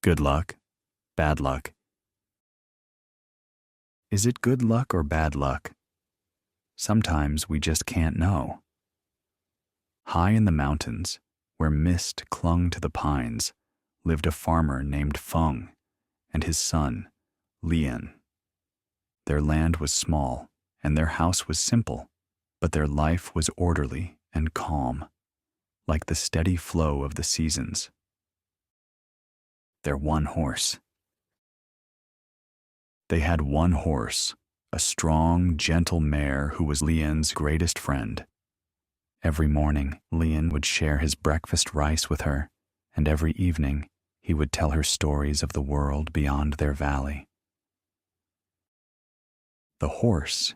Good luck, bad luck. Is it good luck or bad luck? Sometimes we just can't know. High in the mountains, where mist clung to the pines, lived a farmer named Feng and his son, Lien. Their land was small and their house was simple, but their life was orderly and calm, like the steady flow of the seasons. Their one horse. They had one horse, a strong, gentle mare who was Lien's greatest friend. Every morning, Lien would share his breakfast rice with her, and every evening, he would tell her stories of the world beyond their valley. The horse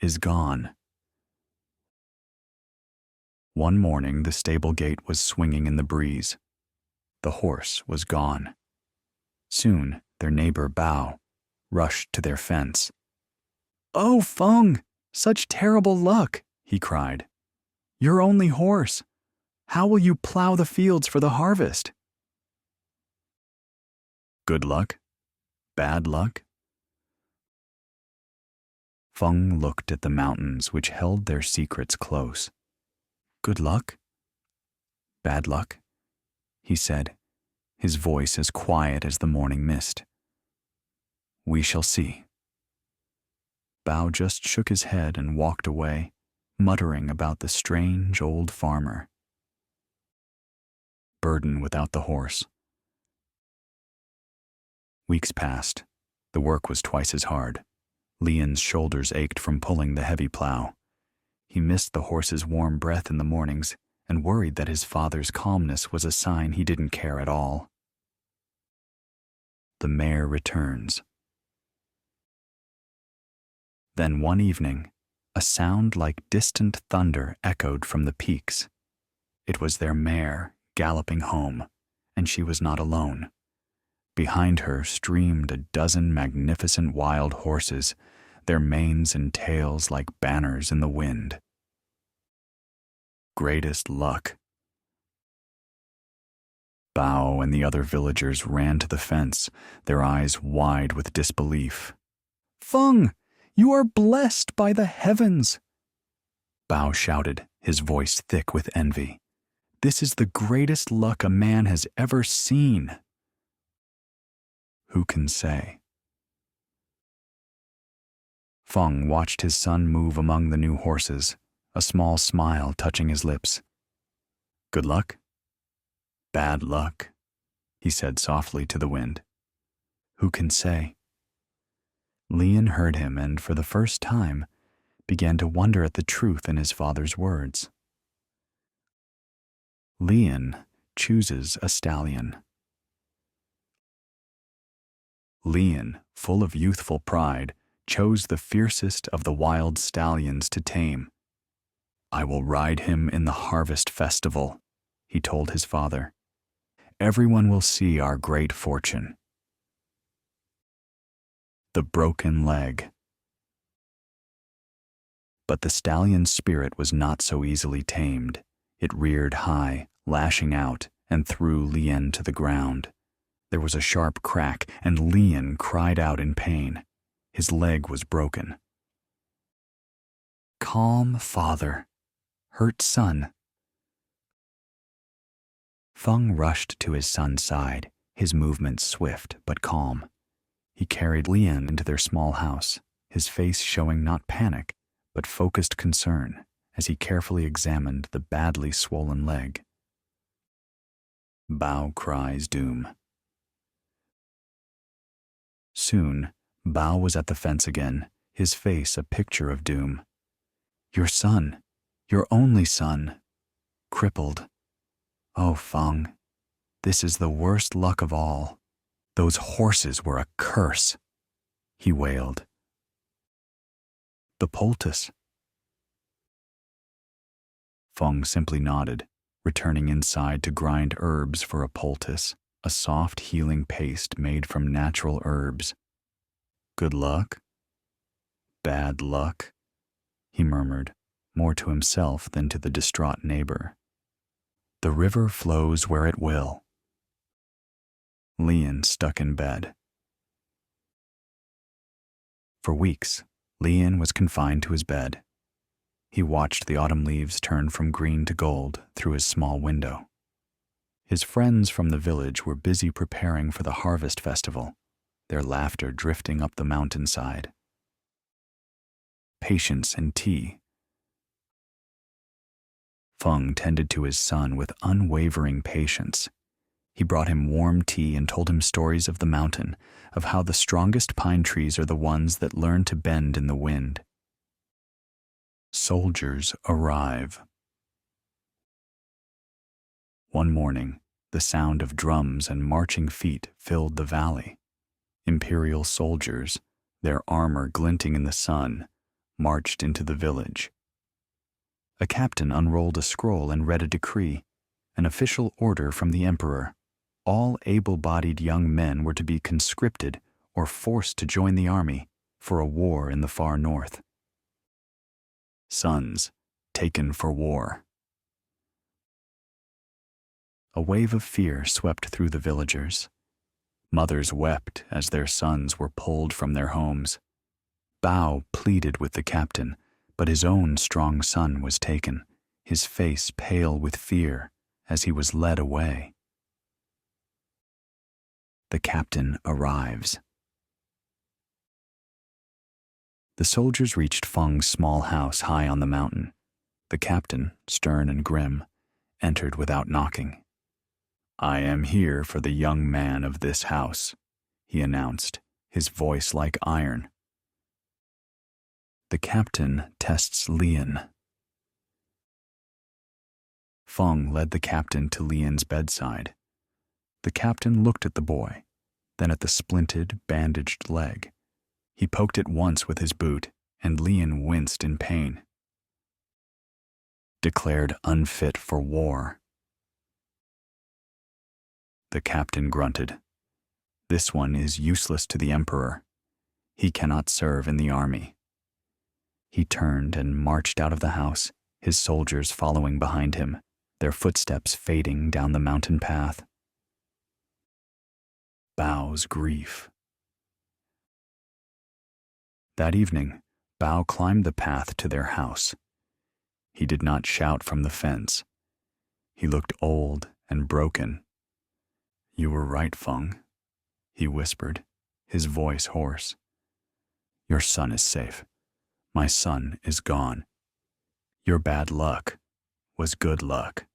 is gone. One morning, the stable gate was swinging in the breeze. The horse was gone. Soon, their neighbor Bao rushed to their fence. "Oh, Feng, such terrible luck," he cried. "Your only horse. How will you plow the fields for the harvest?" Good luck? Bad luck? Feng looked at the mountains which held their secrets close. Good luck? Bad luck? He said, his voice as quiet as the morning mist. We shall see. Bao just shook his head and walked away, muttering about the strange old farmer. Burden without the horse. Weeks passed. The work was twice as hard. Lien's shoulders ached from pulling the heavy plow. He missed the horse's warm breath in the mornings and worried that his father's calmness was a sign he didn't care at all. The mare returns. Then one evening, a sound like distant thunder echoed from the peaks. It was their mare galloping home, and she was not alone. Behind her streamed a dozen magnificent wild horses, their manes and tails like banners in the wind. Greatest luck. Bao and the other villagers ran to the fence, their eyes wide with disbelief. Feng, you are blessed by the heavens! Bao shouted, his voice thick with envy. This is the greatest luck a man has ever seen. Who can say? Feng watched his son move among the new horses, a small smile touching his lips. Good luck? Bad luck, he said softly to the wind. Who can say? Lien heard him and, for the first time, began to wonder at the truth in his father's words. Lien chooses a stallion. Lien, full of youthful pride, chose the fiercest of the wild stallions to tame. I will ride him in the harvest festival, he told his father. Everyone will see our great fortune. The broken leg. But the stallion's spirit was not so easily tamed. It reared high, lashing out, and threw Lien to the ground. There was a sharp crack, and Lien cried out in pain. His leg was broken. Calm, father. Hurt son. Feng rushed to his son's side, his movements swift but calm. He carried Lien into their small house, his face showing not panic, but focused concern as he carefully examined the badly swollen leg. Bao cries doom. Soon, Bao was at the fence again, his face a picture of doom. Your son, your only son, crippled. Oh, Feng, this is the worst luck of all. Those horses were a curse, he wailed. The poultice. Feng simply nodded, returning inside to grind herbs for a poultice, a soft healing paste made from natural herbs. Good luck? Bad luck? He murmured, more to himself than to the distraught neighbor. The river flows where it will. Lien stuck in bed. For weeks, Lien was confined to his bed. He watched the autumn leaves turn from green to gold through his small window. His friends from the village were busy preparing for the harvest festival, their laughter drifting up the mountainside. Patience and tea. Feng tended to his son with unwavering patience. He brought him warm tea and told him stories of the mountain, of how the strongest pine trees are the ones that learn to bend in the wind. Soldiers arrive. One morning, the sound of drums and marching feet filled the valley. Imperial soldiers, their armor glinting in the sun, marched into the village. A captain unrolled a scroll and read a decree, an official order from the emperor. All able-bodied young men were to be conscripted or forced to join the army for a war in the far north. Sons taken for war. A wave of fear swept through the villagers. Mothers wept as their sons were pulled from their homes. Bao pleaded with the captain, but his own strong son was taken, his face pale with fear as he was led away. The captain arrives. The soldiers reached Feng's small house high on the mountain. The captain, stern and grim, entered without knocking. "I am here for the young man of this house," he announced, his voice like iron. The captain tests Lien. Feng led the captain to Lien's bedside. The captain looked at the boy, then at the splinted, bandaged leg. He poked it once with his boot, and Lien winced in pain. Declared unfit for war. The captain grunted. "This one is useless to the emperor. He cannot serve in the army." He turned and marched out of the house, his soldiers following behind him, their footsteps fading down the mountain path. Bao's grief. That evening, Bao climbed the path to their house. He did not shout from the fence. He looked old and broken. "You were right, Feng," he whispered, his voice hoarse. "Your son is safe. My son is gone. Your bad luck was good luck.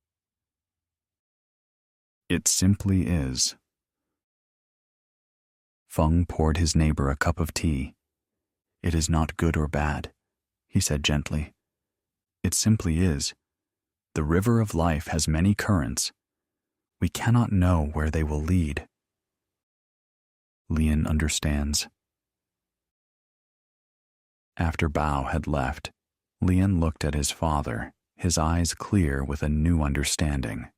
It simply is." Feng poured his neighbor a cup of tea. "It is not good or bad," he said gently. "It simply is. The river of life has many currents. We cannot know where they will lead." Lien understands. After Bao had left, Lien looked at his father, his eyes clear with a new understanding.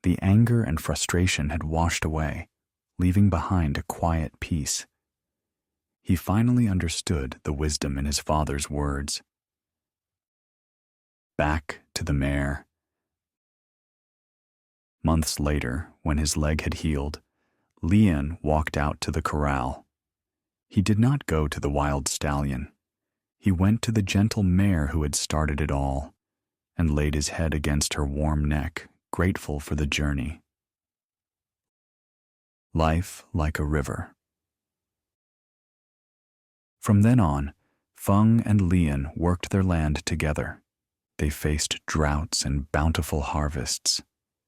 The anger and frustration had washed away, leaving behind a quiet peace. He finally understood the wisdom in his father's words. Back to the mare. Months later, when his leg had healed, Lien walked out to the corral. He did not go to the wild stallion. He went to the gentle mare who had started it all, and laid his head against her warm neck, grateful for the journey. Life like a river. From then on, Feng and Lien worked their land together. They faced droughts and bountiful harvests,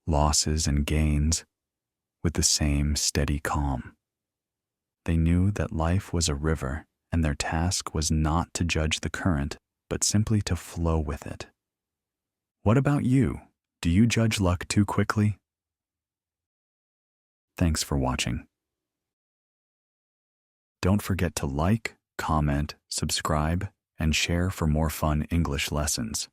losses and gains, with the same steady calm. They knew that life was a river, and their task was not to judge the current, but simply to flow with it. What about you? Do you judge luck too quickly? Thanks for watching. Don't forget to like, comment, subscribe, and share for more fun English lessons.